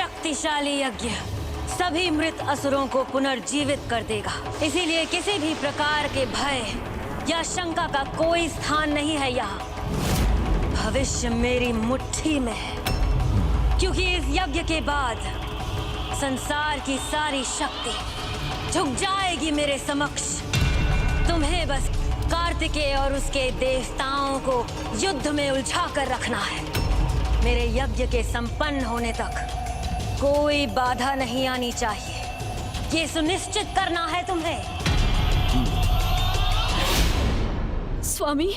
शक्तिशाली यज्ञ सभी मृत असुरों को पुनर्जीवित कर देगा। इसीलिए किसी भी प्रकार के भय या शंका का कोई स्थान नहीं है यहाँ। भविष्य मेरी मुट्ठी में है, क्योंकि इस यज्ञ के बाद संसार की सारी शक्ति झुक जाएगी मेरे समक्ष। तुम्हें बस कार्तिकेय और उसके देवताओं को युद्ध में उलझा कर रखना है। मेरे यज्ञ के संपन्न होने तक कोई बाधा नहीं आनी चाहिए, ये सुनिश्चित करना है तुम्हें। स्वामी,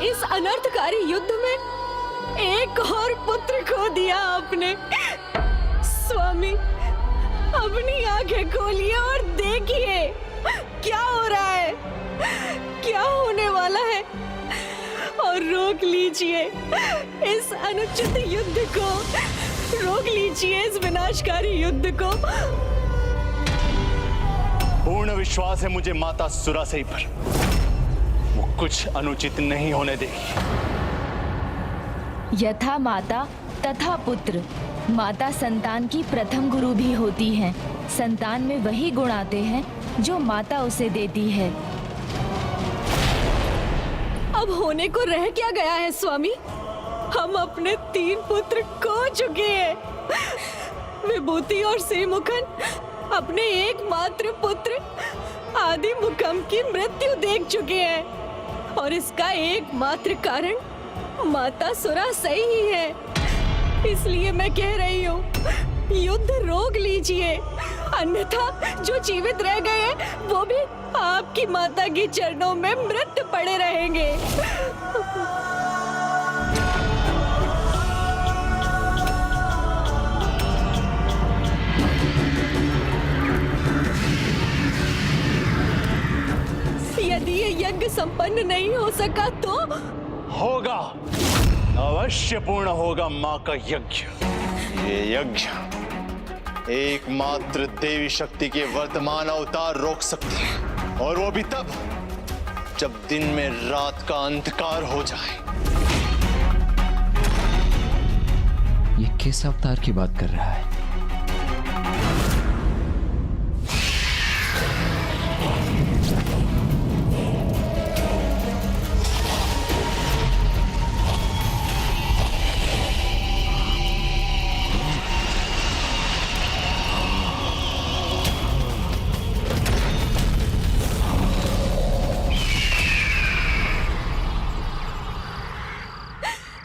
इस अनर्थकारी युद्ध में एक और पुत्र खो दिया आपने। स्वामी, अपनी आंखें खोलिए और देखिए क्या हो रहा है, क्या होने वाला है, और रोक लीजिए इस अनुचित युद्ध को, रोक लीजिए इस विनाशकारी युद्ध को। पूर्ण विश्वास है मुझे माता सुरासई पर, वो कुछ अनुचित नहीं होने देगी। यथा माता तथा पुत्र। माता संतान की प्रथम गुरु भी होती है। संतान में वही गुण आते हैं जो माता उसे देती है। अब होने को रह क्या गया है स्वामी? हम अपने 3 पुत्र खो चुके हैं। विभूति और श्रीमुखन अपने एकमात्र पुत्र आदिमुखम की मृत्यु देख चुके हैं, और इसका एकमात्र कारण माता सुरासई ही है। इसलिए मैं कह रही हूँ, युद्ध रोक लीजिए, अन्यथा जो जीवित रह गए हैं वो भी आपकी माता के चरणों में मृत पड़े रहेंगे। यदि ये यज्ञ संपन्न नहीं हो सका तो होगा, अवश्य पूर्ण होगा मां का यज्ञ। ये यज्ञ एकमात्र देवी शक्ति के वर्तमान अवतार रोक सकते हैं, और वो भी तब जब दिन में रात का अंधकार हो जाए। ये किस अवतार की बात कर रहा है?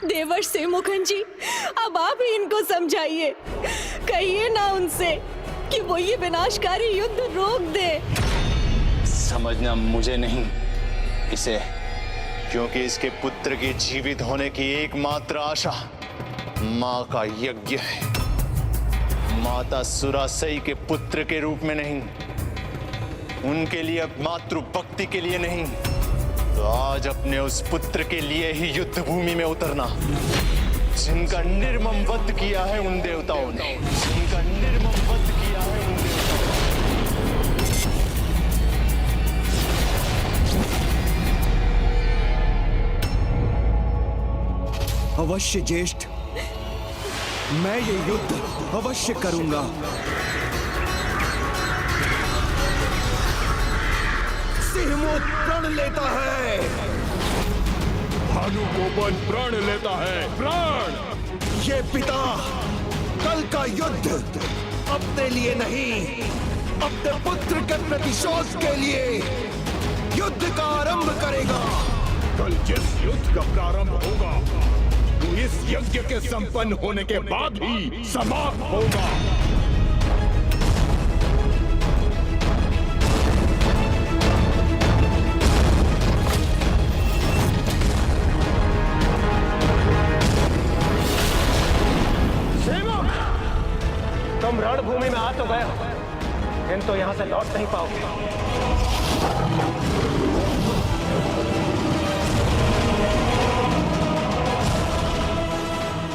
देवर्ष श्रीमुखन जी, अब आप ही इनको समझाइए। कहिए ना उनसे कि वो ये विनाशकारी युद्ध रोक दे। समझना मुझे नहीं, इसे, क्योंकि इसके पुत्र के जीवित होने की एकमात्र आशा मां का यज्ञ है। माता सुरासई के पुत्र के रूप में नहीं, उनके लिए मातृ भक्ति के लिए नहीं, तो आज अपने उस पुत्र के लिए ही युद्ध भूमि में उतरना, जिनका निर्मम वध किया है उन देवताओं ने, जिनका निर्मम वध किया है उन देवताओं। अवश्य ज्येष्ठ, मैं ये युद्ध अवश्य करूंगा। सिंहमुख प्रण लेता है, भानुकोपन प्रण लेता है, प्राण। ये पिता कल का युद्ध अपने लिए नहीं, अपने पुत्र के प्रतिशोध के लिए युद्ध का आरंभ करेगा। कल जिस युद्ध का प्रारंभ होगा वो इस यज्ञ के संपन्न होने के बाद ही समाप्त होगा। तुम रणभूमि में आ तो गए हो, किंतु यहां से लौट नहीं पाओगे।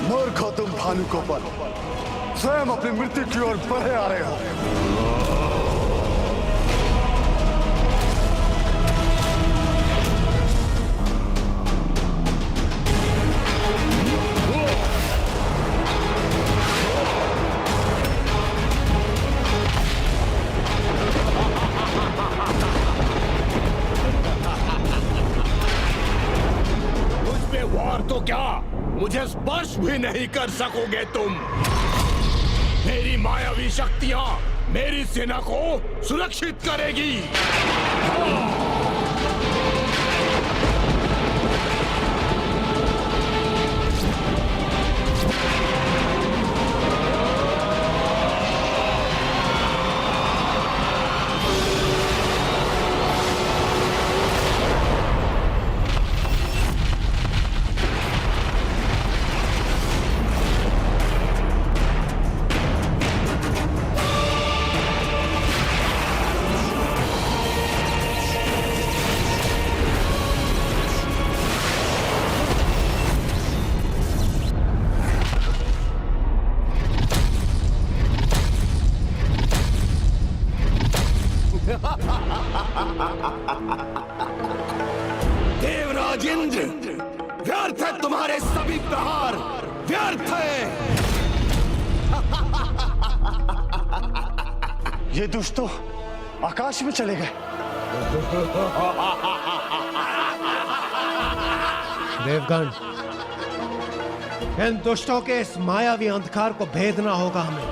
मूर्ख हो तुम भानुकोपन, स्वयं अपनी मृत्यु की ओर बढ़े आ रहे हो। स्पर्श भी नहीं कर सकोगे तुम। मेरी मायावी शक्तियां मेरी सेना को सुरक्षित करेगी। देवराज इंद्र, व्यर्थ है तुम्हारे सभी प्रहार, व्यर्थ है। ये दुष्ट तो आकाश में चले गए। देवगण, इन दुष्टों के इस मायावी अंधकार को भेदना होगा हमें।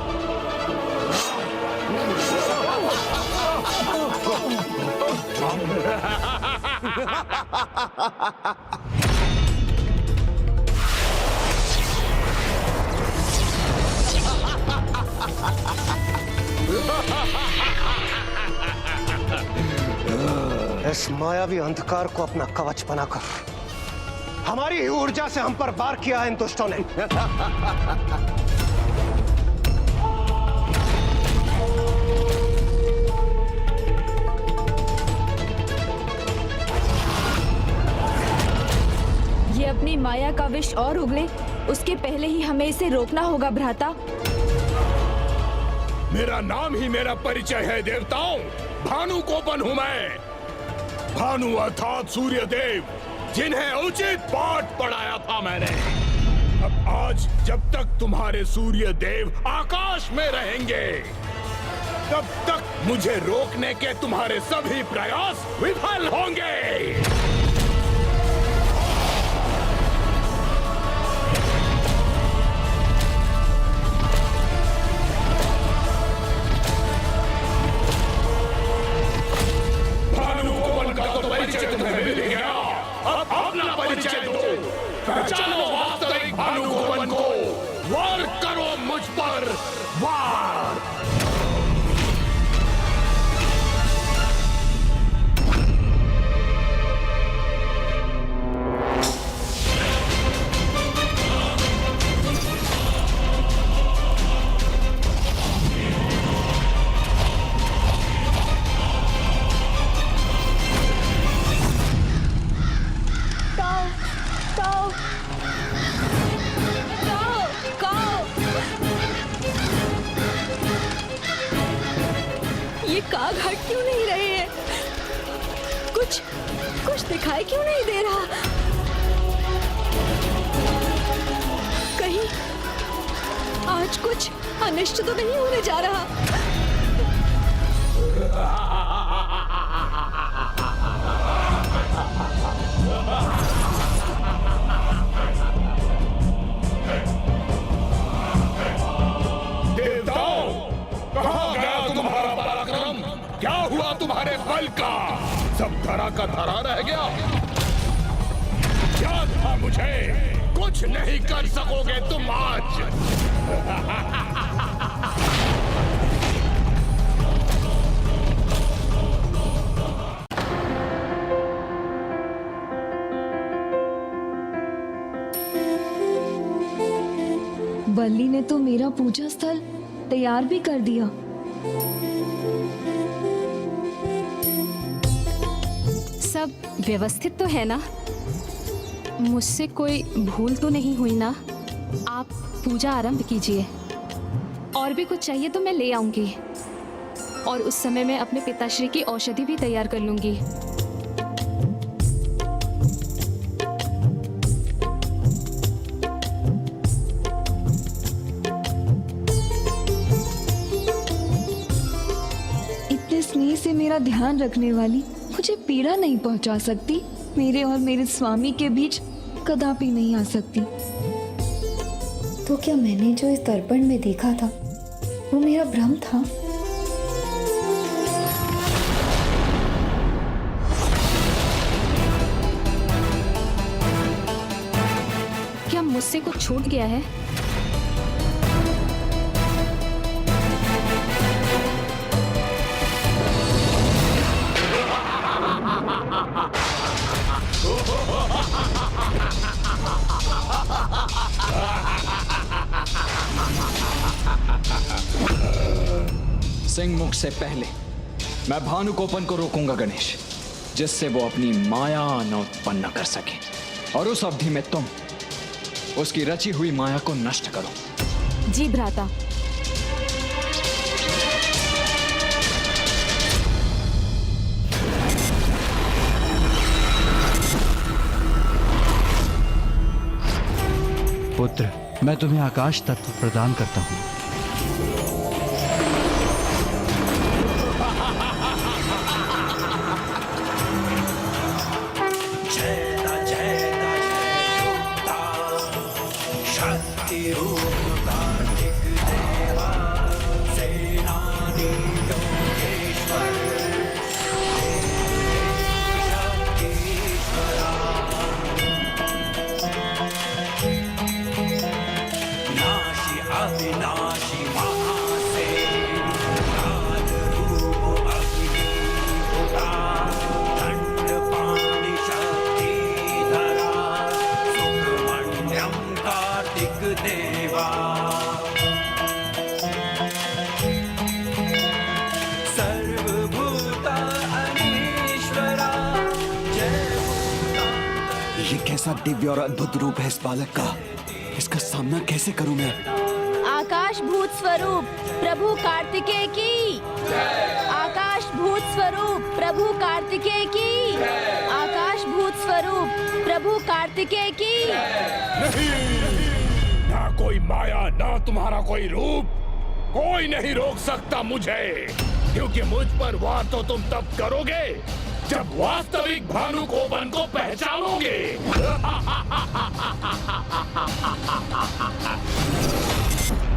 इस मायावी अंधकार को अपना कवच बनाकर हमारी ही ऊर्जा से हम पर वार किया है इन दुष्टों ने। ये अपनी माया का विष और उगले, उसके पहले ही हमें इसे रोकना होगा भ्राता। मेरा नाम ही मेरा परिचय है देवताओं। भानु कोपन हूं मैं। भानु अर्थात सूर्य देव, जिन्हें उचित पाठ पढ़ाया था मैंने। अब आज जब तक तुम्हारे सूर्य देव आकाश में रहेंगे, तब तक मुझे रोकने के तुम्हारे सभी प्रयास विफल होंगे। अब अपना परिचय दो, पहचानो वास्तविक भानु गोपन को, वार करो मुझ पर, वार। काग हट क्यों नहीं रहे हैं? कुछ दिखाई क्यों नहीं दे रहा? कहीं आज कुछ अनिष्ट तो नहीं होने जा रहा? देवताओं, कहाँ गया तुम्हारा पराक्रम? क्या हुआ तुम्हारे बल का? सब धरा का धरा रह गया। क्या था मुझे? कुछ नहीं कर सकोगे तुम आज। वल्ली ने तो मेरा पूजा स्थल तैयार भी कर दिया। सब व्यवस्थित तो है ना? मुझसे कोई भूल तो नहीं हुई ना? आप पूजा आरंभ कीजिए। और भी कुछ चाहिए तो मैं ले आऊंगी, और उस समय मैं अपने पिताश्री की औषधि भी तैयार कर लूंगी। इतने स्नेह से मेरा ध्यान रखने वाली मुझे पीड़ा नहीं पहुंचा सकती। मेरे और मेरे स्वामी के बीच कदापि नहीं आ सकती। तो क्या मैंने जो इस दर्पण में देखा था वो मेरा भ्रम था? क्या मुझसे कुछ छूट गया है? सिंह मुख से पहले मैं भानुकोपन को रोकूंगा गणेश, जिससे वो अपनी माया न उत्पन्न कर सके, और उस अवधि में तुम उसकी रची हुई माया को नष्ट करो। जी भ्राता। पुत्र, मैं तुम्हें आकाश तत्व प्रदान करता हूँ। ये कैसा दिव्य और अद्भुत रूप है इस बालक का, इसका सामना कैसे करूं मैं? आकाश भूत स्वरूप प्रभु कार्तिकेय की, आकाश भूत स्वरूप प्रभु कार्तिकेय की, आकाश भूत स्वरूप प्रभु कार्तिकेय की। नहीं, ना कोई माया, ना तुम्हारा कोई रूप, कोई नहीं रोक सकता मुझे, क्योंकि मुझ पर वार तो तुम तब करोगे जब वास्तविक भानुकोपन को पहचानोगे।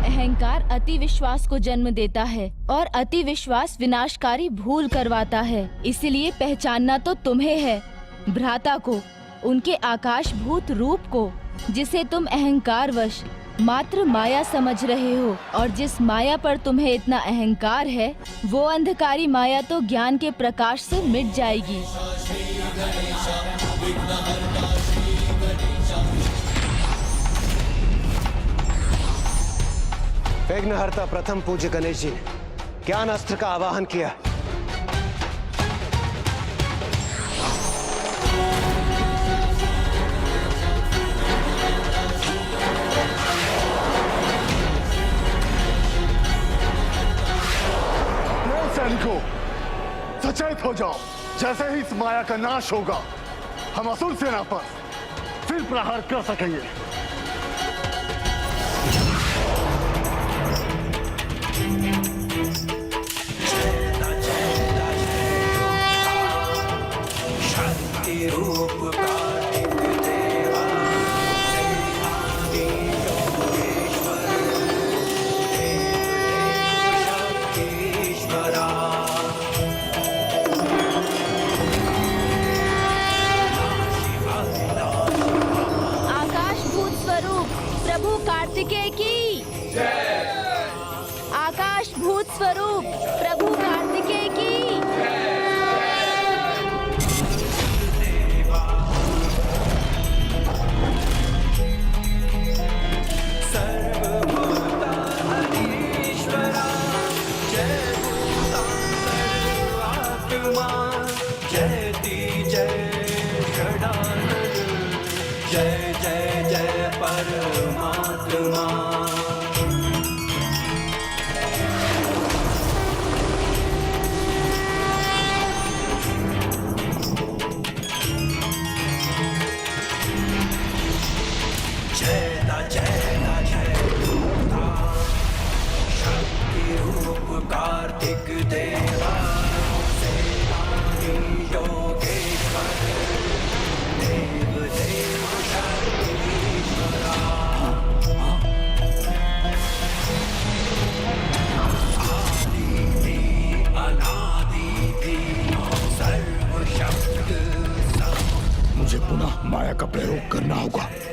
अहंकार अति विश्वास को जन्म देता है और अति विश्वास विनाशकारी भूल करवाता है, इसलिए पहचानना तो तुम्हें है भ्राता को, उनके आकाश भूत रूप को, जिसे तुम अहंकारवश मात्र माया समझ रहे हो, और जिस माया पर तुम्हें इतना अहंकार है वो अंधकारी माया तो ज्ञान के प्रकाश से मिट जाएगी। विघ्नहर्ता प्रथम पूज्य गणेश जी ने ज्ञान अस्त्र का आवाहन किया। सैनिकों, सचेत हो जाओ, जैसे ही इस माया का नाश होगा हम असुर सेना पर फिर प्रहार कर सकेंगे। कार्तिकेय की, आकाश भूत स्वरूप प्रभु कार्तिकेय की।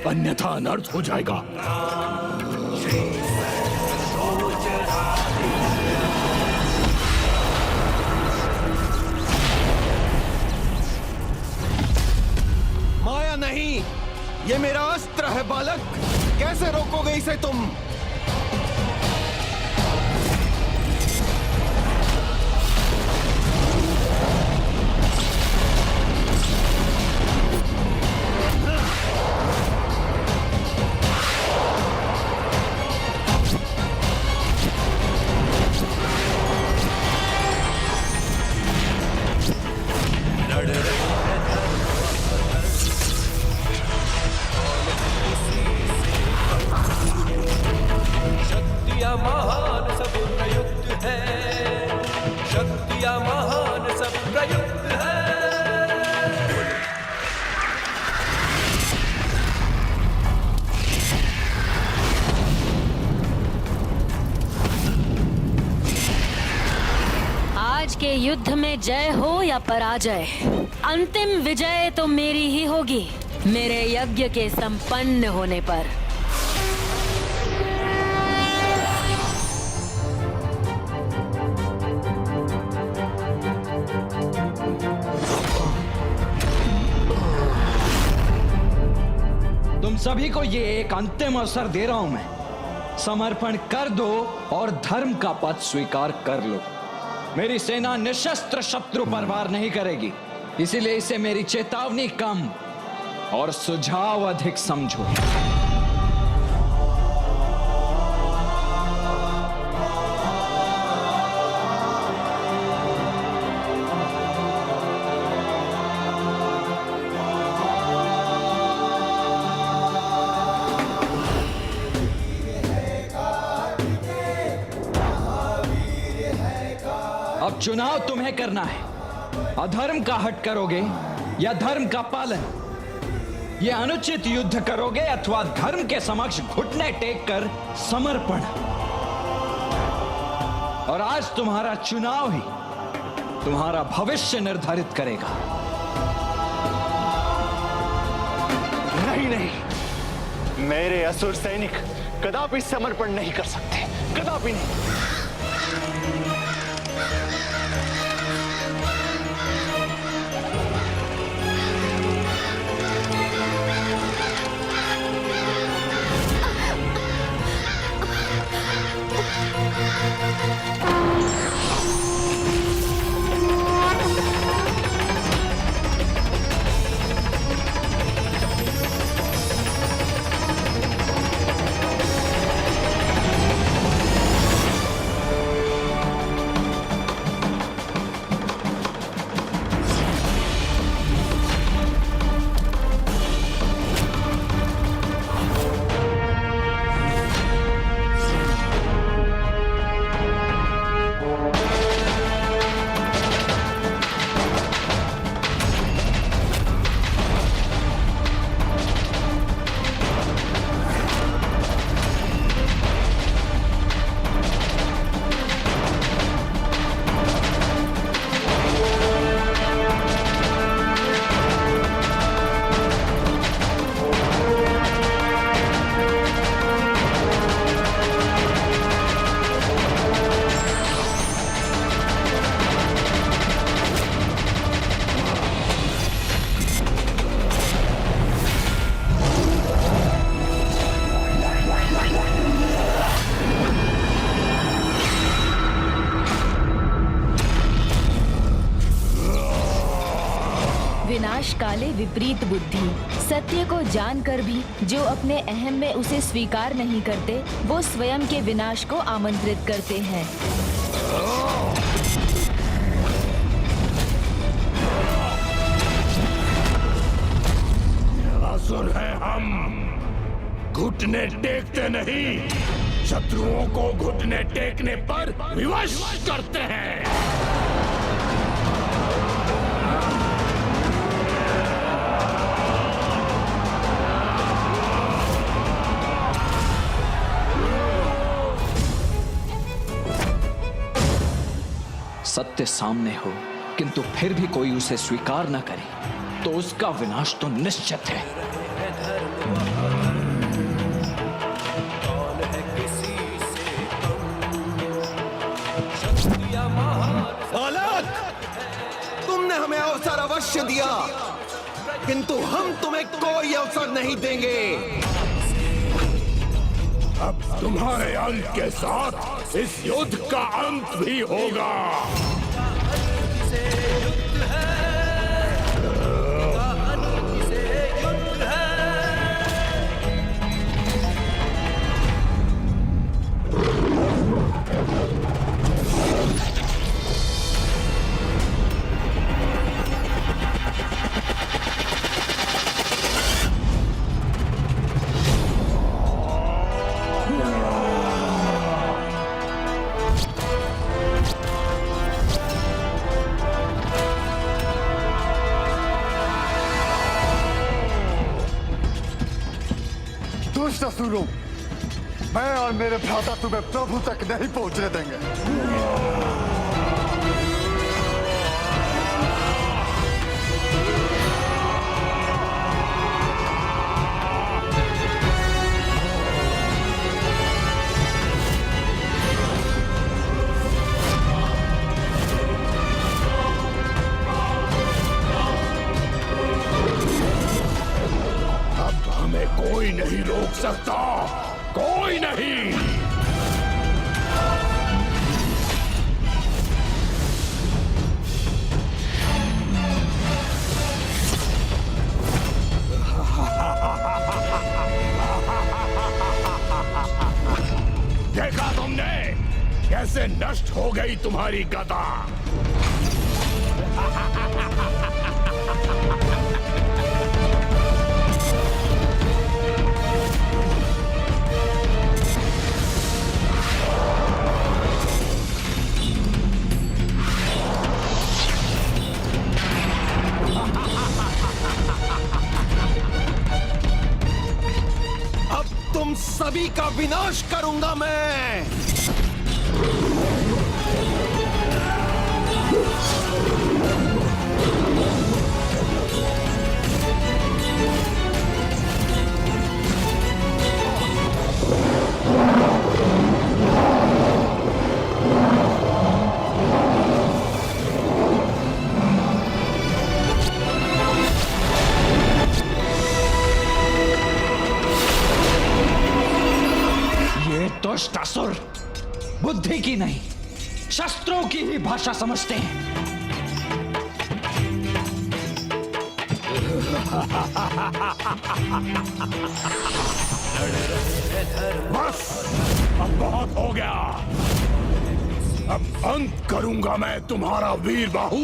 अन्यथा अनर्थ हो जाएगा। माया नहीं, ये मेरा अस्त्र है बालक। कैसे रोकोगे इसे तुम? आज के युद्ध में जय हो या पराजय, अंतिम विजय तो मेरी ही होगी मेरे यज्ञ के संपन्न होने पर। तुम सभी को ये एक अंतिम अवसर दे रहा हूं मैं। समर्पण कर दो और धर्म का पथ स्वीकार कर लो। मेरी सेना निशस्त्र शत्रु पर वार नहीं करेगी, इसीलिए इसे मेरी चेतावनी कम और सुझाव अधिक समझो। अब चुनाव तुम्हें करना है। अधर्म का हट करोगे या धर्म का पालन? ये अनुचित युद्ध करोगे अथवा धर्म के समक्ष घुटने टेक कर समर्पण? और आज तुम्हारा चुनाव ही तुम्हारा भविष्य निर्धारित करेगा। नहीं नहीं, मेरे असुर सैनिक कदापि समर्पण नहीं कर सकते, कदापि नहीं। विनाश काले विपरीत बुद्धि। सत्य को जानकर भी जो अपने अहम में उसे स्वीकार नहीं करते, वो स्वयं के विनाश को आमंत्रित करते हैं। असुर है हम, घुटने टेकते नहीं, शत्रुओं को घुटने टेकने पर विवश करते हैं। सत्य सामने हो किंतु फिर भी कोई उसे स्वीकार न करे तो उसका विनाश तो निश्चित है। अवसर अवश्य दिया, किंतु हम तुम्हें कोई अवसर नहीं देंगे। अब तुम्हारे अंत के साथ इस युद्ध का अंत भी होगा। दुष्ट असुरों, मैं और मेरे भ्राता तुम्हें प्रभु तक नहीं पहुंचने देंगे। कोई नहीं रोक सकता, कोई नहीं। देखा तुमने कैसे नष्ट हो गई तुम्हारी गदा। तुम सभी का विनाश करूंगा मैं। दुष्ट असुर बुद्धि की नहीं, शस्त्रों की ही भाषा समझते हैं। बस, अब बहुत हो गया। अब अंत करूंगा मैं तुम्हारा वीर बाहु।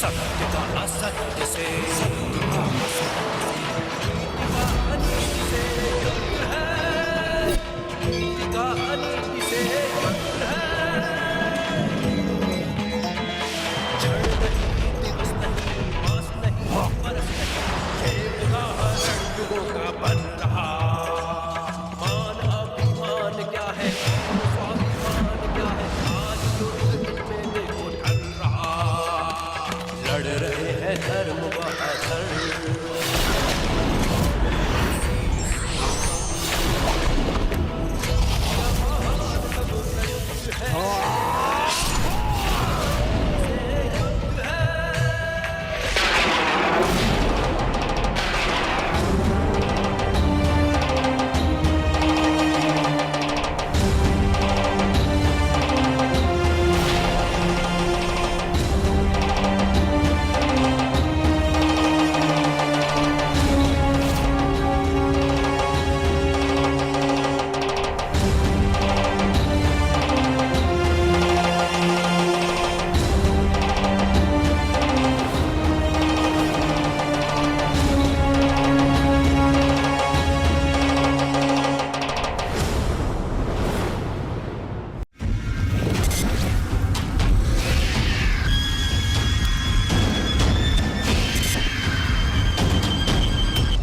सत्य का असत्य से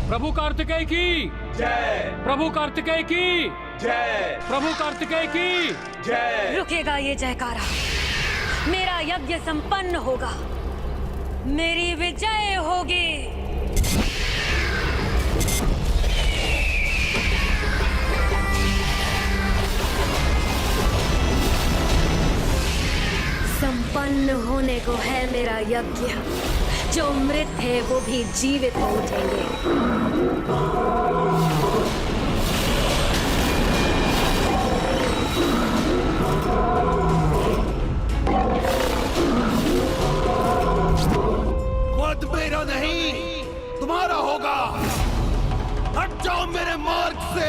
प्रभु कार्तिकेय की जय, प्रभु कार्तिकेय की जय, प्रभु कार्तिकेय की जय। रुकेगा ये जयकारा, मेरा यज्ञ संपन्न होगा, मेरी विजय होगी। संपन्न होने को है मेरा यज्ञ। जो मृत है वो भी जीवित हो उठेंगे। वध मेरा नहीं, तुम्हारा होगा। हट जाओ मेरे मार्ग से।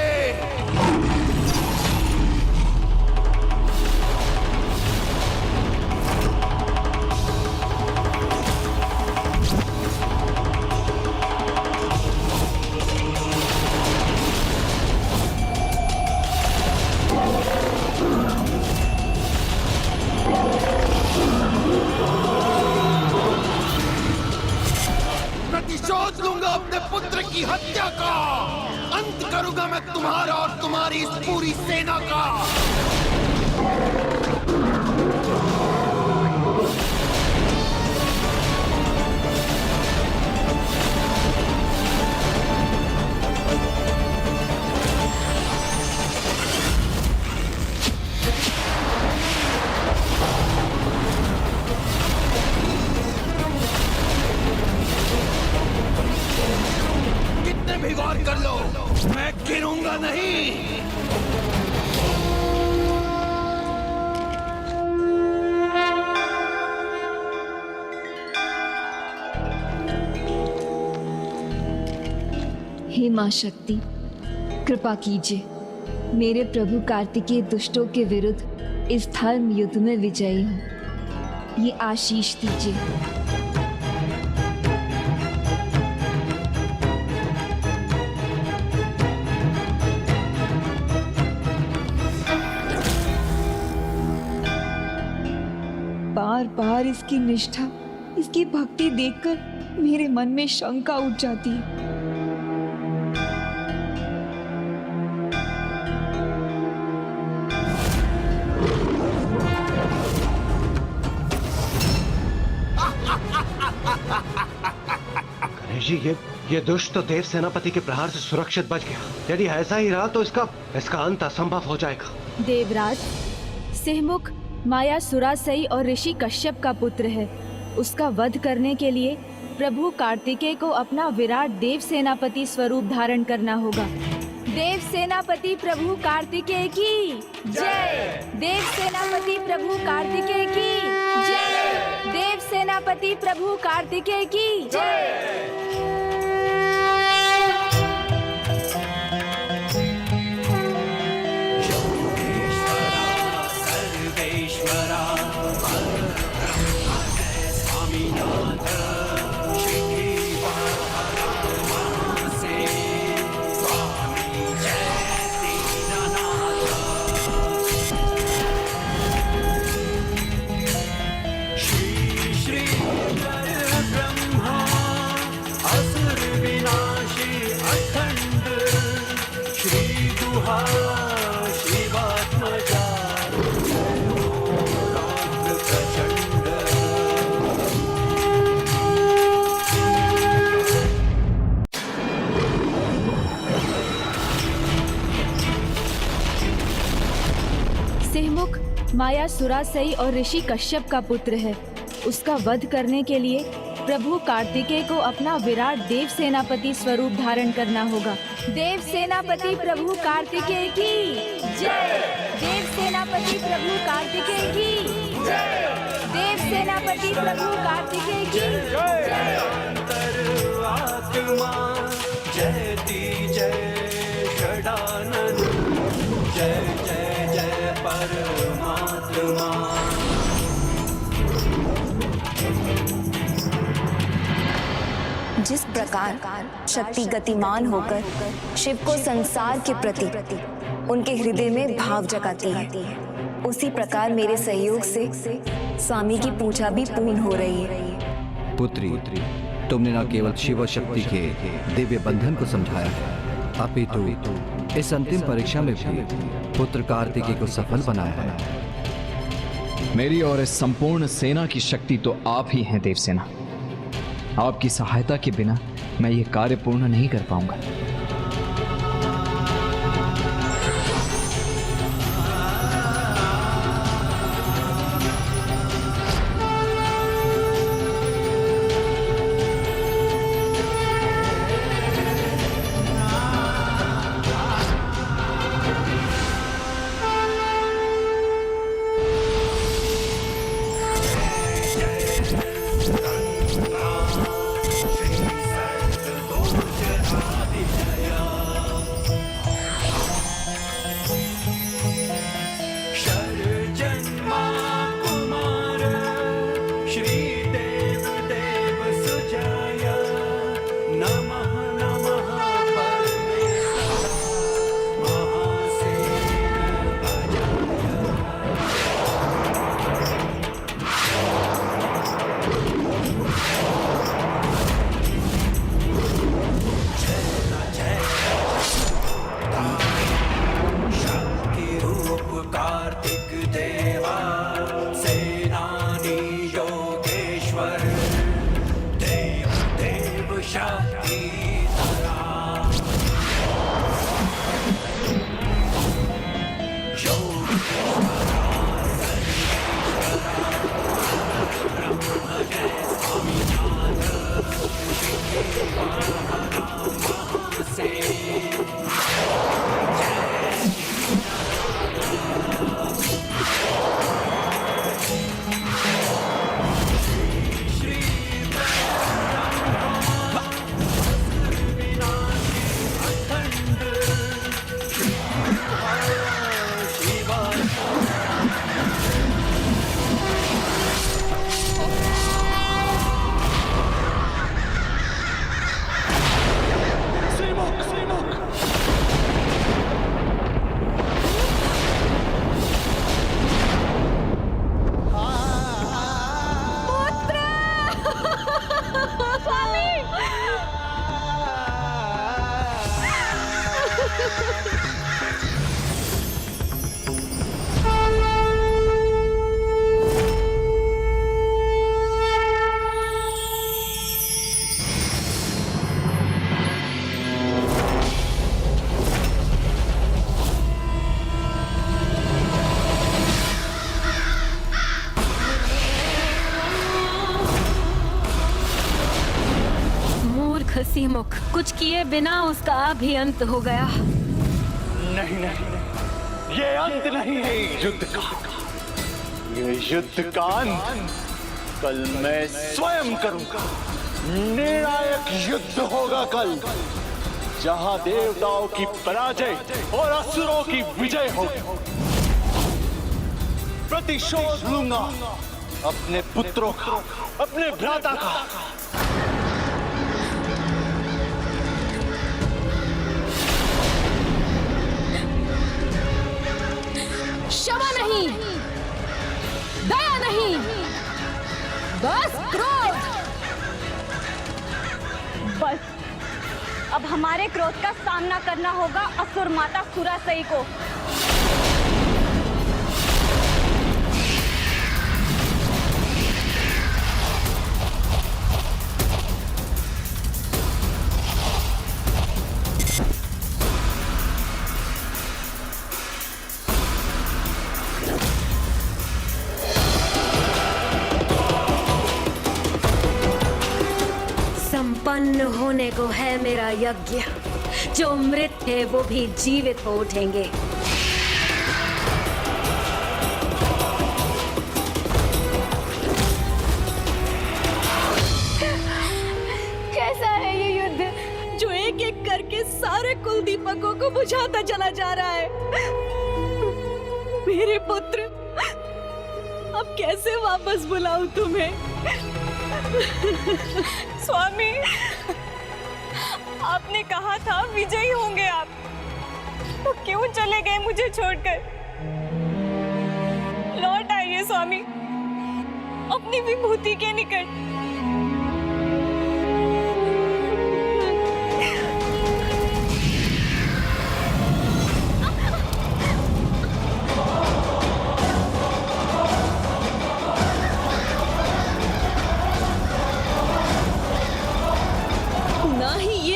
प्रतिशोध लूंगा अपने पुत्र की हत्या का। अंत करूंगा मैं तुम्हारा और तुम्हारी इस पूरी सेना का। कितने भी वार कर लो, मैं गिरूंगा नहीं। हे माँ शक्ति, कृपा कीजिए, मेरे प्रभु कार्तिकेय दुष्टों के विरुद्ध इस धर्म युद्ध में विजयी हूँ। ये आशीष दीजिए। बार बार इसकी निष्ठा, इसकी भक्ति देखकर मेरे मन में शंका उठ जाती है। गणेश जी, ये दुष्ट तो देव सेनापति के प्रहार से सुरक्षित बच गया। यदि ऐसा ही रहा तो इसका अंत असंभव हो जाएगा। देवराज, सिंहमुख मायासुरासई और ऋषि कश्यप का पुत्र है। उसका वध करने के लिए प्रभु कार्तिकेय को अपना विराट देव सेनापति स्वरूप धारण करना होगा। देव सेनापति प्रभु कार्तिकेय की जय। देव सेनापति प्रभु कार्तिकेय की जय। देव सेनापति प्रभु कार्तिकेय की जय। सिंहमुख मायासुरासई और ऋषि कश्यप का पुत्र है। उसका वध करने के लिए प्रभु कार्तिकेय को अपना विराट देव सेनापति स्वरूप धारण करना होगा। देव सेनापति प्रभु कार्तिकेय की जय। देव सेनापति प्रभु कार्तिकेय की जय। देव सेनापति प्रभु कार्तिकेय की जय। जयति जय षडानन, जय जय जय परमात्मा। जिस प्रकार शक्ति गतिमान होकर शिव को संसार के प्रति उनके हृदय में भाव जगाती है, उसी प्रकार मेरे सहयोग से स्वामी की पूजा भी पूर्ण हो रही है। पुत्री, तुमने न केवल शिव शक्ति के दिव्य बंधन को समझाया है, अपितु इस अंतिम परीक्षा में भी पुत्र कार्तिकेय को सफल बनाया है। मेरी और इस संपूर्ण सेना की शक्ति तो आप ही हैं देवसेना। आपकी सहायता के बिना मैं ये कार्य पूर्ण नहीं कर पाऊंगा। सीमुख, कुछ किए बिना उसका भी अंत हो गया। नहीं नहीं, ये अंत नहीं है युद्ध का। ये युद्ध का अंत कल मैं स्वयं करूंगा। निर्णायक युद्ध होगा कल, जहां देवताओं की पराजय और असुरों की विजय होगी। प्रतिशोध लूंगा अपने पुत्रों का, अपने भ्राता का। क्षमा नहीं, दया नहीं, बस क्रोध। बस अब हमारे क्रोध का सामना करना होगा असुर माता सुरासई को। संपन्न होने को है मेरा यज्ञ। जो मृत थे वो भी जीवित हो उठेंगे। कैसा है ये युद्ध जो एक एक करके सारे कुल दीपकों को बुझाता चला जा रहा है। मेरे पुत्र, अब कैसे वापस बुलाऊं तुम्हें? स्वामी, आपने कहा था विजयी होंगे आप, तो क्यों चले गए मुझे छोड़कर? लौट आइए स्वामी, अपनी विभूति के निकट।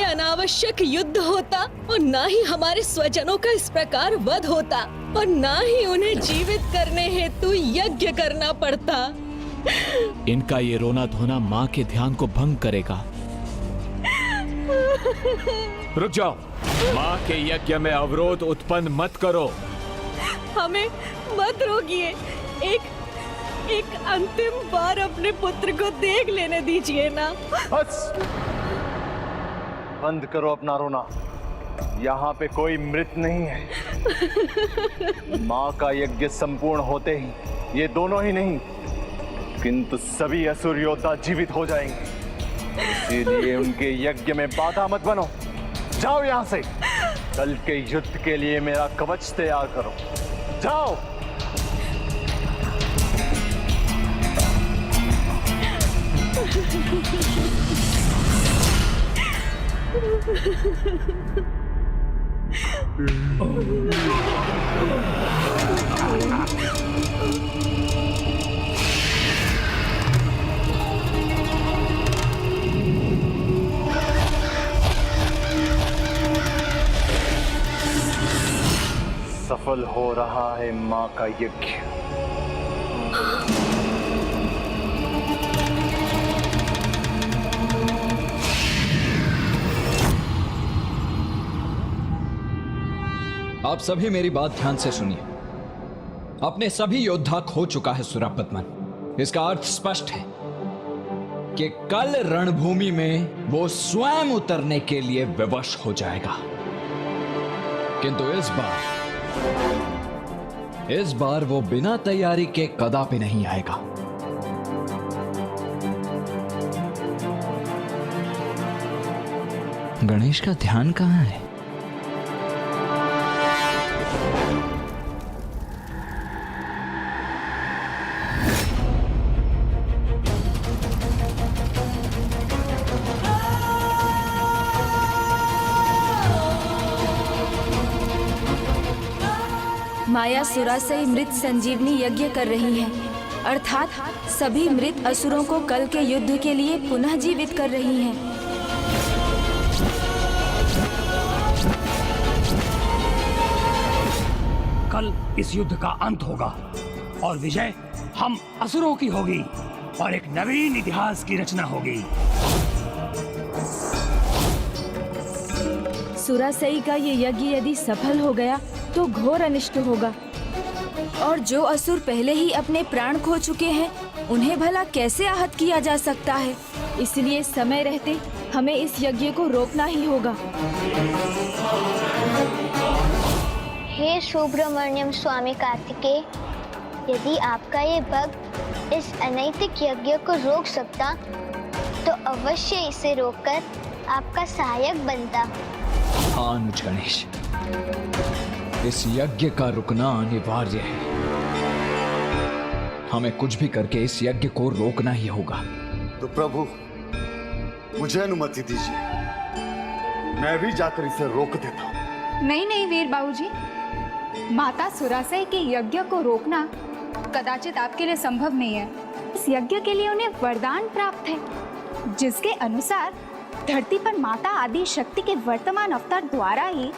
अनावश्यक युद्ध होता और ना ही हमारे स्वजनों का इस प्रकार वध होता और ना ही उन्हें जीवित करने हेतु यज्ञ करना पड़ता। इनका ये रोना धोना माँ के ध्यान को भंग करेगा। रुक जाओ, माँ के यज्ञ में अवरोध उत्पन्न मत करो। हमें मत रोकिए, एक अंतिम बार अपने पुत्र को देख लेने दीजिए ना। बस बंद करो अपना रोना। यहाँ पे कोई मृत नहीं है। माँ का यज्ञ संपूर्ण होते ही ये दोनों ही नहीं, किंतु सभी असुर योद्धा जीवित हो जाएंगे। इसीलिए उनके यज्ञ में बाधा मत बनो। जाओ यहाँ से। कल के युद्ध के लिए मेरा कवच तैयार करो। जाओ। सफल हो रहा है मां का यज्ञ। आप सभी मेरी बात ध्यान से सुनिए। अपने सभी योद्धा खो चुका है सुरापद्मन। इसका अर्थ स्पष्ट है कि कल रणभूमि में वो स्वयं उतरने के लिए विवश हो जाएगा। किंतु इस बार वो बिना तैयारी के कदापि नहीं आएगा। गणेश का ध्यान कहां है? माया सुरासई मृत संजीवनी यज्ञ कर रही है, अर्थात सभी मृत असुरों को कल के युद्ध के लिए पुनः जीवित कर रही हैं। कल इस युद्ध का अंत होगा और विजय हम असुरों की होगी और एक नवीन इतिहास की रचना होगी। सुरासई का ये यज्ञ यदि सफल हो गया तो घोर अनिष्ट होगा। और जो असुर पहले ही अपने प्राण खो चुके हैं उन्हें भला कैसे आहत किया जा सकता है। इसलिए समय रहते हमें इस यज्ञ को रोकना ही होगा। हे सुब्रमण्यम स्वामी कार्तिकेय, यदि आपका ये भक्त इस अनैतिक यज्ञ को रोक सकता तो अवश्य इसे रोककर आपका सहायक बनता। हाँ अनुज गणेश, इस यज्ञ का रुकना अनिवार्य है। हमें कुछ भी करके इस यज्ञ को रोकना ही होगा। तो प्रभु मुझे अनुमति दीजिए, मैं भी जाकर इसे रोक देता हूँ। नहीं नहीं वीर बाबूजी, माता सुरासई के यज्ञ को रोकना कदाचित आपके लिए संभव नहीं है। इस यज्ञ के लिए उन्हें वरदान प्राप्त है, जिसके अनुसार धरती पर माता आदि शक्ति के वर्तमान अवतार द्वारा ही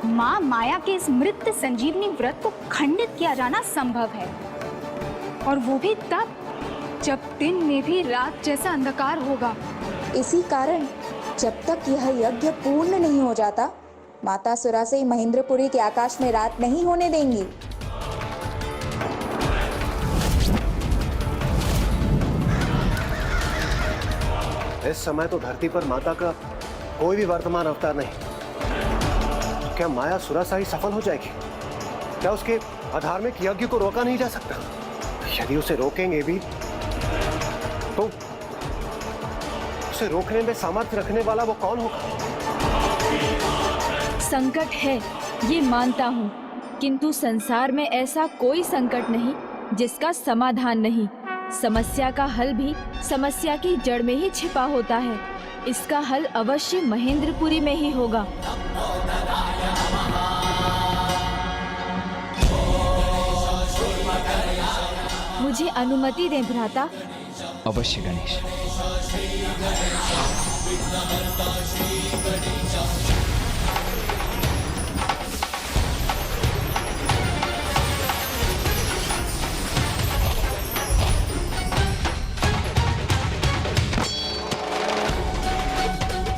माँ माया के इस मृत संजीवनी व्रत को खंडित किया जाना संभव है। और वो भी तब जब दिन में भी रात जैसा अंधकार होगा। इसी कारण जब तक यह यज्ञ पूर्ण नहीं हो जाता, माता सुरासई महेंद्रपुरी के आकाश में रात नहीं होने देंगी। इस समय तो धरती पर माता का कोई भी वर्तमान अवतार नहीं। क्या माया सुरासई सफल हो जाएगी? क्या उसके अधार्मिक यज्ञ को रोका नहीं जा सकता? यदि उसे रोकेंगे भी तो उसे रोकने में सामर्थ्य रखने वाला वो कौन होगा? संकट है, ये मानता हूँ, किंतु संसार में ऐसा कोई संकट नहीं जिसका समाधान नहीं। समस्या का हल भी समस्या की जड़ में ही छिपा होता है। इसका हल अवश्य महेंद्रपुरी में ही होगा। मुझे अनुमति दें भ्राता। अवश्य गणेश।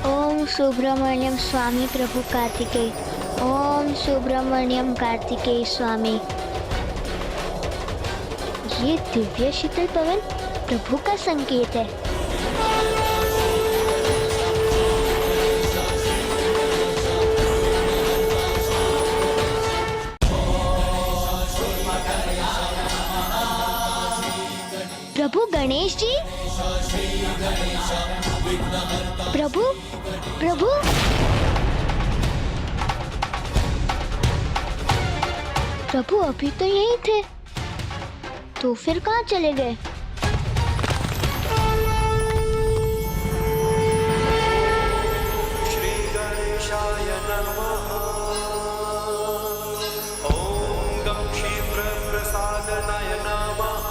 ओम सुब्रमण्यम स्वामी प्रभु कार्तिकेय। ओम सुब्रमण्यम कार्तिकेय स्वामी। ये दिव्य शीतल पवन प्रभु का संकेत है। प्रभु गणेश जी, प्रभु प्रभु प्रभु अभी तो यहीं थे, तो फिर कहाँ चले गए? श्री गणेशाय नमः। ओम गं क्षीप्र प्रसादनाय नमः।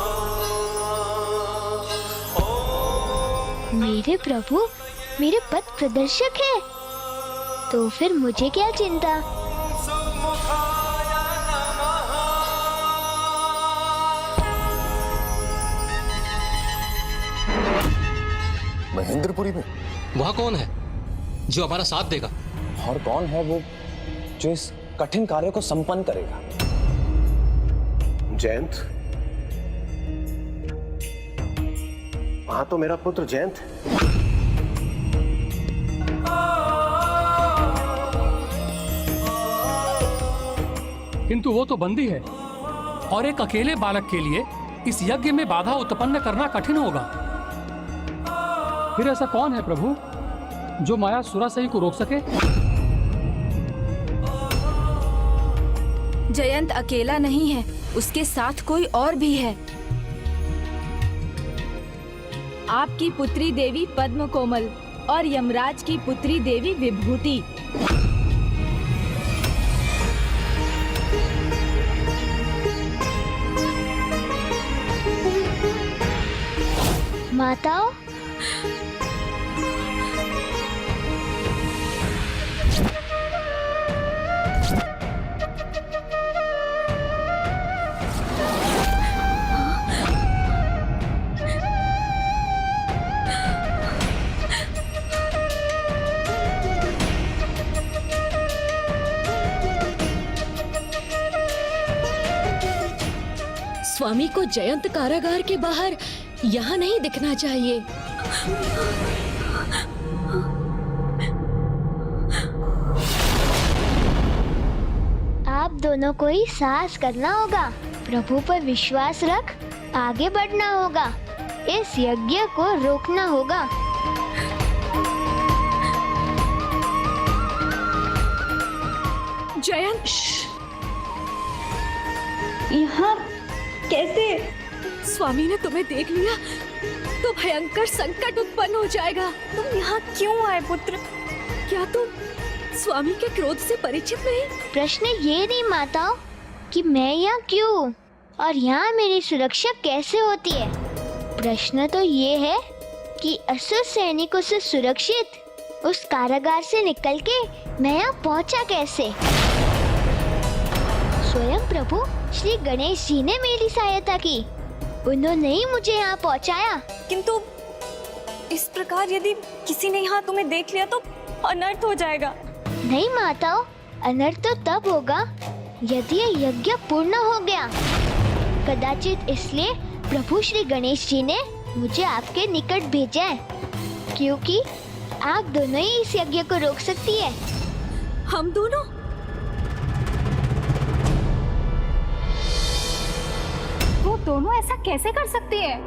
मेरे प्रभु मेरे पथ प्रदर्शक है, तो फिर मुझे क्या चिंता? महेंद्रपुरी में वहाँ कौन है जो हमारा साथ देगा? और कौन है वो जो इस कठिन कार्य को संपन्न करेगा? जयंत। हाँ, तो मेरा पुत्र जयंत है। किंतु वो तो बंदी है और एक अकेले बालक के लिए इस यज्ञ में बाधा उत्पन्न करना कठिन होगा। फिर ऐसा कौन है प्रभु जो माया सुरासई को रोक सके? जयंत अकेला नहीं है, उसके साथ कोई और भी है। आपकी पुत्री देवी पद्म कोमल और यमराज की पुत्री देवी विभूति। माताओं, स्वामी को जयंत कारागार के बाहर यहाँ नहीं दिखना चाहिए। आप दोनों को ही साहस करना होगा, प्रभु पर विश्वास रख आगे बढ़ना होगा, इस यज्ञ को रोकना होगा। जयंत, यहाँ कैसे? स्वामी ने तुम्हें देख लिया तो भयंकर संकट उत्पन्न हो जाएगा। तुम यहाँ क्यों आए पुत्र? क्या तुम स्वामी के क्रोध से परिचित नहीं? प्रश्न ये नहीं माताओं कि मैं यहाँ क्यों और यहाँ मेरी सुरक्षा कैसे होती है। प्रश्न तो ये है कि असुर सैनिकों से सुरक्षित उस कारागार से निकल के मैं यहाँ पहुँचा कैसे। स्वयं प्रभु श्री गणेश जी ने मेरी सहायता की, उन्होंने ही मुझे यहाँ पहुँचाया। किंतु इस प्रकार यदि किसी ने यहाँ तुम्हें देख लिया तो अनर्थ हो जाएगा। नहीं माताओं, अनर्थ तो तब होगा यदि यह यज्ञ पूर्ण हो गया। कदाचित इसलिए प्रभु श्री गणेश जी ने मुझे आपके निकट भेजा है, क्योंकि आप दोनों ही इस यज्ञ को रोक सकती है। हम दोनों? वो दोनों ऐसा कैसे कर सकती है?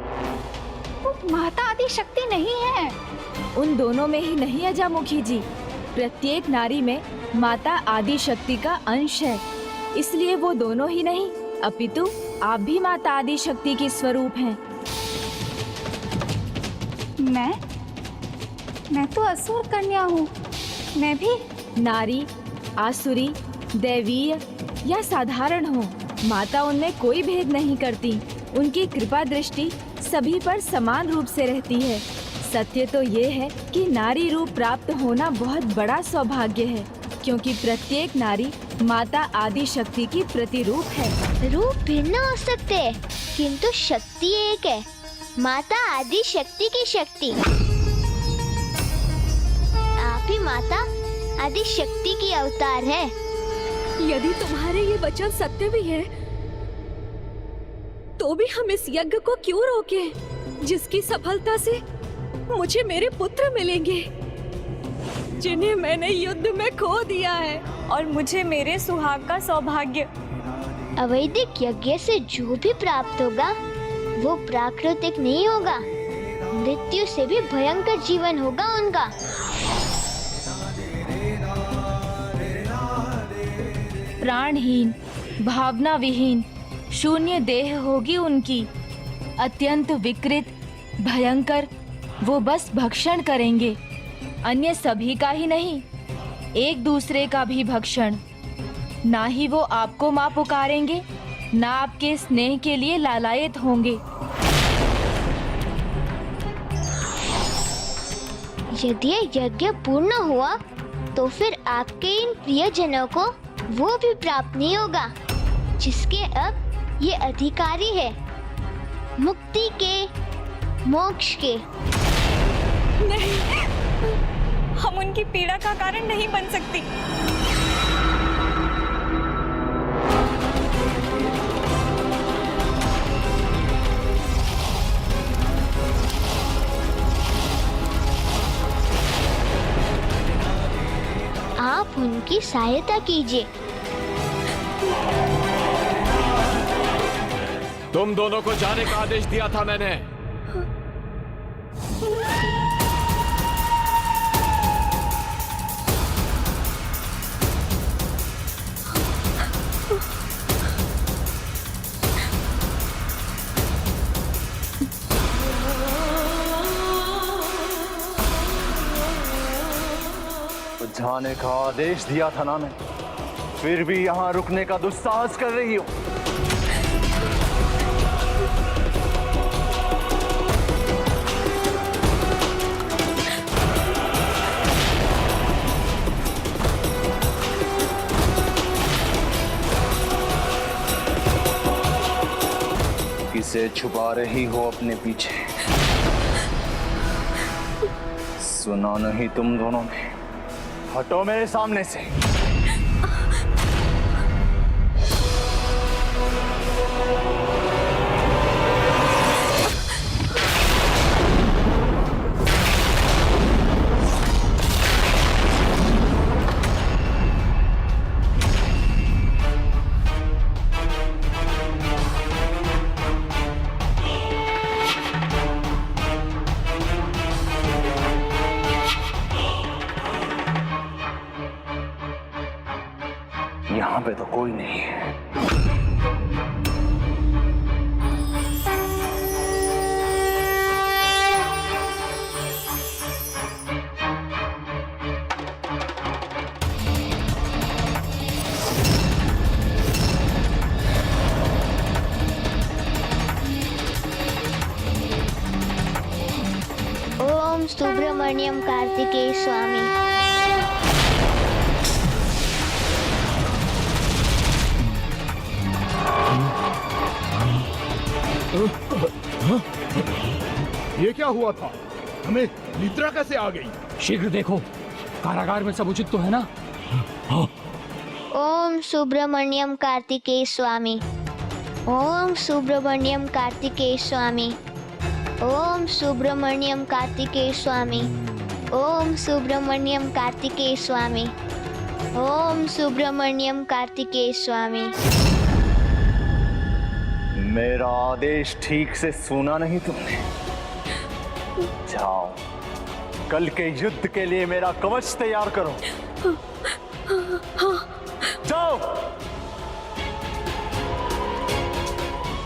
वो माता आदि शक्ति नहीं है। उन दोनों में ही नहीं अजामुखी जी, प्रत्येक नारी में माता आदि शक्ति का अंश है। इसलिए वो दोनों ही नहीं अपितु आप भी माता आदि शक्ति की स्वरूप हैं। मैं तो असुर कन्या हूँ। मैं भी नारी, आसुरी, दैवीय या साधारण हो, माता उनमें कोई भेद नहीं करती। उनकी कृपा दृष्टि सभी पर समान रूप से रहती है। सत्य तो ये है कि नारी रूप प्राप्त होना बहुत बड़ा सौभाग्य है, क्योंकि प्रत्येक नारी माता आदि शक्ति की प्रतिरूप है। रूप भिन्न हो सकते हैं, किंतु शक्ति एक है, माता आदि शक्ति की शक्ति। आप ही माता आदि शक्ति की अवतार है। यदि तुम्हारे ये वचन सत्य भी है, तो भी हम इस यज्ञ को क्यों रोके, जिसकी सफलता से मुझे मेरे पुत्र मिलेंगे, जिन्हें मैंने युद्ध में खो दिया है, और मुझे मेरे सुहाग का सौभाग्य। अवैदिक यज्ञ से जो भी प्राप्त होगा वो प्राकृतिक नहीं होगा, मृत्यु से भी भयंकर जीवन होगा उनका। प्राणहीन, भावना विहीन, शून्य देह होगी उनकी, अत्यंत विकृत, भयंकर। वो बस भक्षण करेंगे, अन्य सभी का ही नहीं, एक दूसरे का भी भक्षण। ना ही वो आपको माँ पुकारेंगे, ना आपके स्नेह के लिए लालायित होंगे। यदि यज्ञ पूर्ण हुआ तो फिर आपके इन प्रियजनों को वो भी प्राप्त नहीं होगा जिसके अब ये अधिकारी है, मुक्ति के, मोक्ष के। नहीं, हम उनकी पीड़ा का कारण नहीं बन सकती। आप उनकी सहायता कीजिए। तुम दोनों को जाने का आदेश दिया था मैंने। जाने का आदेश दिया था ना मैं, फिर भी यहाँ रुकने का दुस्साहस कर रही हो। किसे छुपा रही हो अपने पीछे? सुना नहीं तुम दोनों ने? हटो मेरे सामने से। पे तो कोई नहीं है। ओम सुब्रमण्यम कार्तिकेय स्वामी। ये क्या हुआ था? हमें निद्रा कैसे आ गई? शीघ्र देखो, कारागार में सब उचित तो है ना? ओम सुब्रमण्यम कार्तिकेय स्वामी। ओम सुब्रमण्यम कार्तिकेय स्वामी। ओम सुब्रमण्यम कार्तिकेय स्वामी। ओम सुब्रमण्यम कार्तिकेय स्वामी। ओम सुब्रमण्यम कार्तिकेय स्वामी। मेरा आदेश ठीक से सुना नहीं तुमने? जाओ, कल के युद्ध के लिए मेरा कवच तैयार करो। जाओ।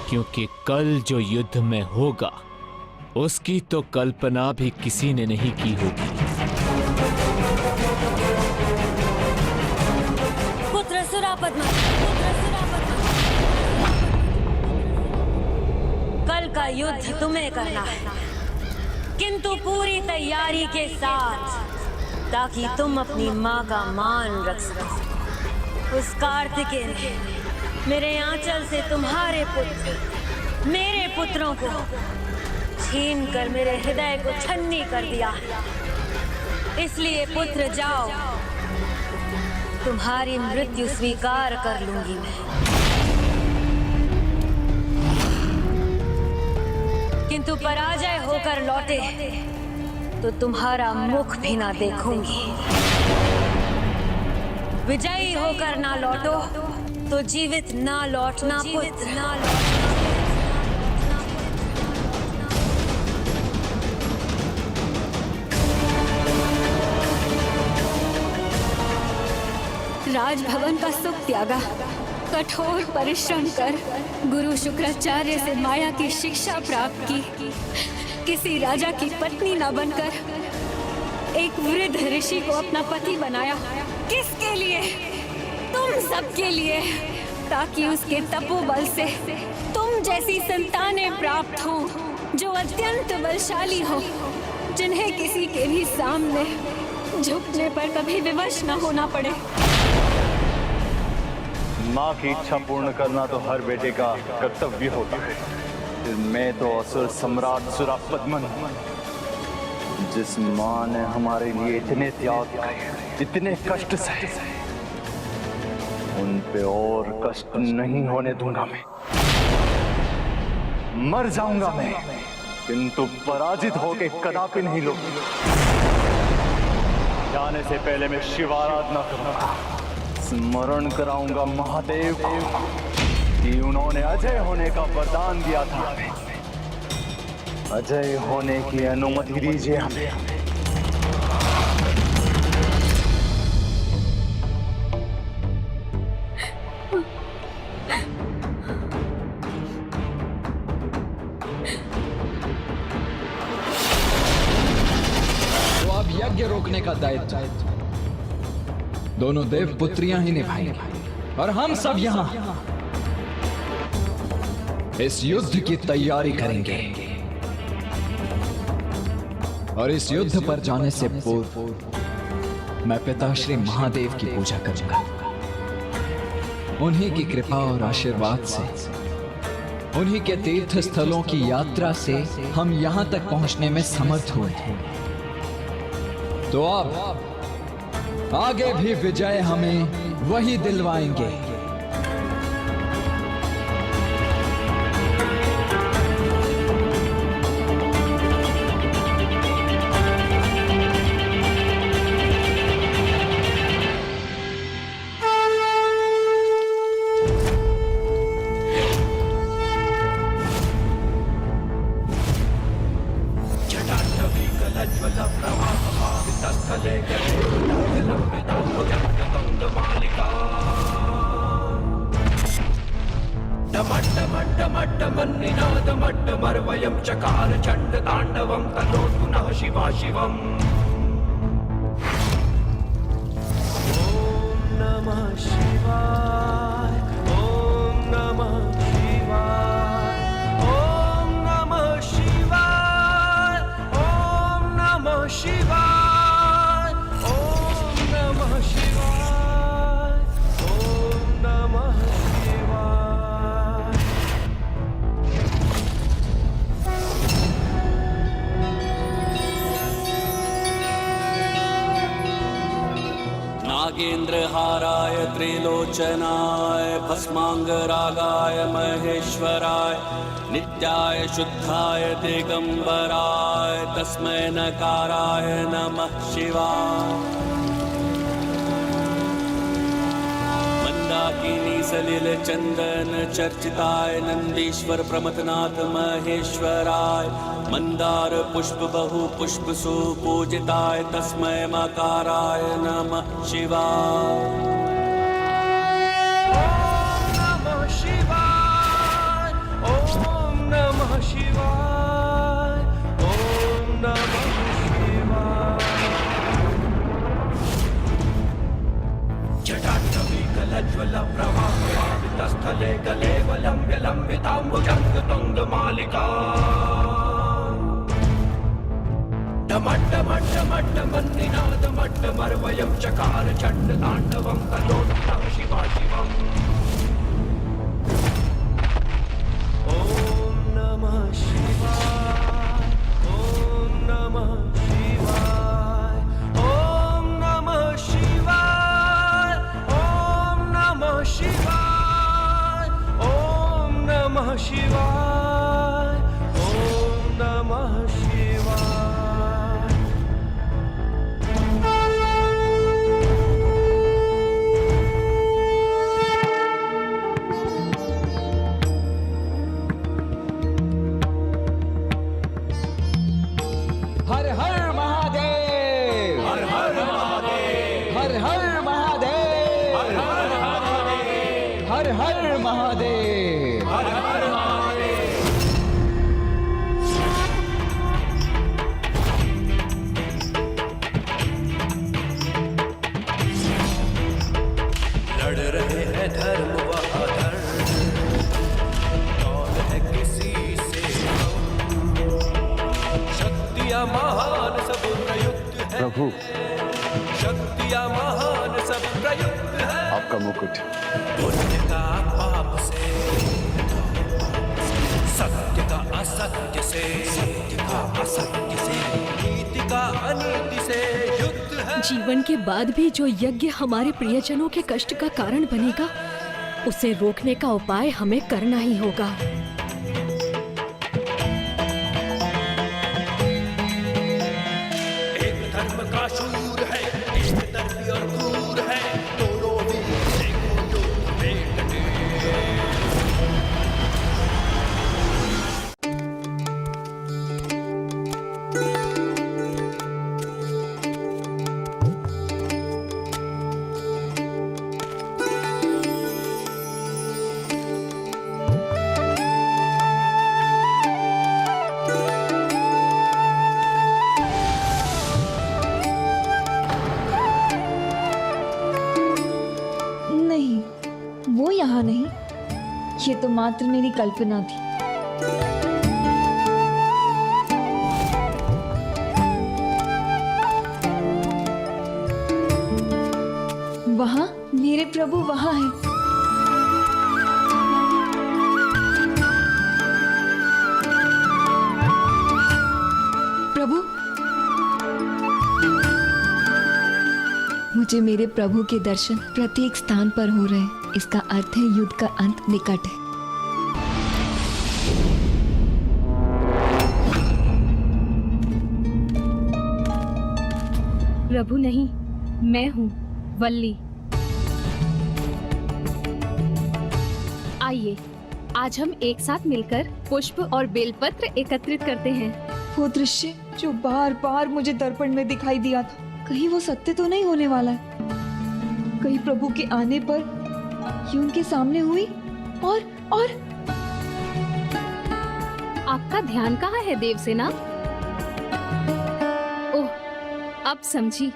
क्योंकि कल जो युद्ध में होगा उसकी तो कल्पना भी किसी ने नहीं की होगी। पुत्र सुरापद्मा, कल का युद्ध तुम्हें करना है, किंतु पूरी तैयारी के साथ, ताकि तुम अपनी माँ का मान रख सको। उस कार्तिकेय ने मेरे आंचल से तुम्हारे पुत्र, मेरे पुत्रों को छीन कर मेरे हृदय को छन्नी कर दिया। इसलिए पुत्र जाओ, तुम्हारी मृत्यु स्वीकार कर लूंगी मैं, किंतु पराजय होकर लौटे तो तुम्हारा मुख भी ना देखूंगी। विजयी होकर ना लौटो तो जीवित ना लौटना पुत्र, ना लौटना। राजभवन का सुख त्यागा, कठोर परिश्रम कर गुरु शुक्राचार्य से माया की शिक्षा प्राप्त की, किसी राजा की पत्नी न बनकर एक वृद्ध ऋषि को अपना पति बनाया। किसके लिए? तुम सबके लिए, ताकि उसके तपोबल से तुम जैसी संतानें प्राप्त हों जो अत्यंत बलशाली हो, जिन्हें किसी के भी सामने झुकने पर कभी विवश न होना पड़े। माँ की इच्छा पूर्ण करना तो हर बेटे का कर्तव्य होता है। फिर मैं तो असुर सम्राट सुरापद्मन, जिस माँ ने हमारे लिए इतने त्याग किए, इतने कष्ट सहे, उन पे और कष्ट नहीं होने दूंगा मैं। मर जाऊंगा मैं, किंतु पराजित होके कदापि नहीं लौटूंगा। जाने से पहले मैं शिव आराधना करूंगा, स्मरण कराऊंगा महादेव को कि उन्होंने अजय होने का वरदान दिया था। अजय होने की अनुमति दीजिए हमें। तो अब यज्ञ रोकने का दायित्व दोनों देव पुत्रियां ही निभाएंगी, और हम सब यहाँ इस युद्ध की तैयारी करेंगे। और इस युद्ध पर जाने से पूर्व मैं पिताश्री महादेव की पूजा करूंगा। उन्हीं की कृपा और आशीर्वाद से, उन्हीं के तीर्थ स्थलों की यात्रा से हम यहाँ तक पहुंचने में समर्थ हुए हैं। तो अब आगे भी विजय हमें वही दिलवाएंगे। स्थले मन्निनादमड्डमर्वयं चकार चण्ड ताण्डवं तनोतु पुनः शिवा शिवम् ॐ नमः शिवाय ॐ नमः शिवाय ॐ नमः शिवाय ॐ नमः शिवाय ॐ नमः शिवाय ॐ नमः नागेन्द्रहाराय त्रिलोचनाय भस्मांगरागाय महेश्वराय नित्याय शुद्धाय दिगंबराय तस्मै नकाराय नमः शिवाय मंदाकिनी सलिल चंदन चर्चिताय नंदीश्वर प्रमथनाथ महेश्वराय मंदार पुष्प बहु पुष्प सुपूजिताय तस्मै मकाराय नमः शिवाय ॐ नमः शिवाय ॐ नमः शिवाय ॐ नमः शिवाय जटाटवी कलज्वल प्रवाहस्थले गले वलंब्य लंबिताम्बुजंग तुंग मालिका मन्निनादमड्डमर्वयं चकार चण्ड ताण्डवं तनोतु पुनः शिवा शिवम् ॐ नमः शिवाय ॐ नमः शिवाय ॐ नमः शिवाय ॐ नमः शिवाय ॐ नमः शिवाय ॐ नमः शिवाय हर हर महादेव हर हर महादेव हर हर महादेव हर हर महादेव हर हर महादेव हर हर महादेव लड़ रहे हैं धर्म व अधर्म कौन है किसी से शक्तियां महान सब प्रयुक्त है प्रभु शक्तियां महान सब प्रयुक्त है आपका मुकुट पुण्य का पाप से सत्य का असत्य से सत्य का असत्य से नीति का अनीति से युद्ध है जीवन के बाद भी जो यज्ञ हमारे प्रियजनों के कष्ट का कारण बनेगा, उसे रोकने का उपाय हमें करना ही होगा। एक धर्म का शूर है एक तरफी और क्रूर है दोनों में देखो युद्ध में डटे नहीं, वो यहाँ नहीं। ये तो मात्र मेरी कल्पना थी। वहाँ मेरे प्रभु वहाँ हैं। प्रभु, मुझे मेरे प्रभु के दर्शन प्रत्येक स्थान पर हो रहे हैं। इसका अर्थ है युद्ध का अंत निकट है। प्रभु नहीं, मैं हूँ वल्ली। आइए, आज हम एक साथ मिलकर पुष्प और बेलपत्र एकत्रित करते हैं। वो दृश्य जो बार बार मुझे दर्पण में दिखाई दिया था, कहीं वो सत्य तो नहीं होने वाला है? कहीं प्रभु के आने पर ये उनके सामने हुई और ध्यान कहाँ है देवसेना? ओह, अब समझी।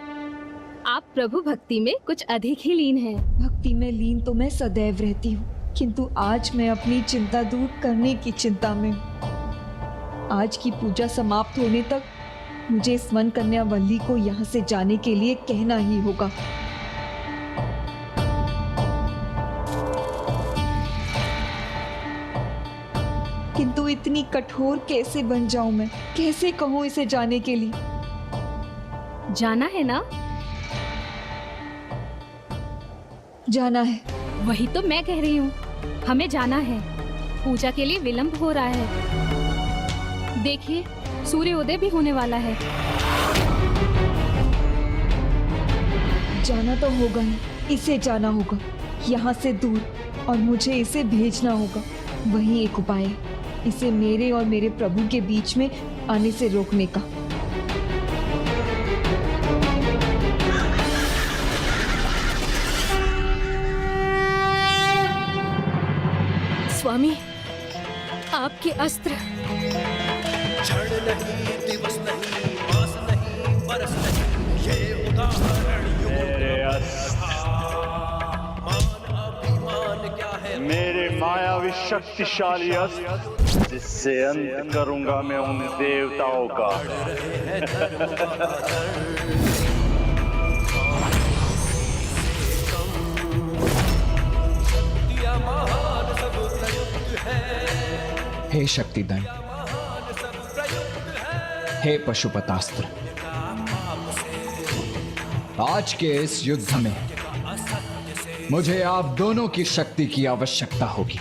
आप प्रभु भक्ति में कुछ अधिक ही लीन हैं। भक्ति में लीन तो मैं सदैव रहती हूँ, किंतु आज मैं अपनी चिंता दूर करने की चिंता में हूँ। आज की पूजा समाप्त होने तक मुझे इस वन कन्या वल्ली को यहाँ से जाने के लिए कहना ही होगा। किंतु इतनी कठोर कैसे बन जाऊं मैं? कैसे कहूं इसे जाने के लिए? जाना है ना? जाना है। वही तो मैं कह रही हूँ, हमें जाना है। पूजा के लिए विलंब हो रहा है। देखिए, सूर्योदय भी होने वाला है। जाना तो होगा ही, इसे जाना होगा यहाँ से दूर, और मुझे इसे भेजना होगा। वही एक उपाय है, इसे मेरे और मेरे प्रभु के बीच में आने से रोकने का। स्वामी, आपके अस्त्र। क्षण नहीं, दिवस नहीं, मास नहीं, बरस नहीं, ये उदाहरण मान अभिमान क्या है? मेरे मायावी शक्तिशाली अस्त्र, जिससे अंत करूंगा मैं उन देवताओं का। हे शक्तिधन, हे पशुपतास्त्र, आज के इस युद्ध में मुझे आप दोनों की शक्ति की आवश्यकता होगी।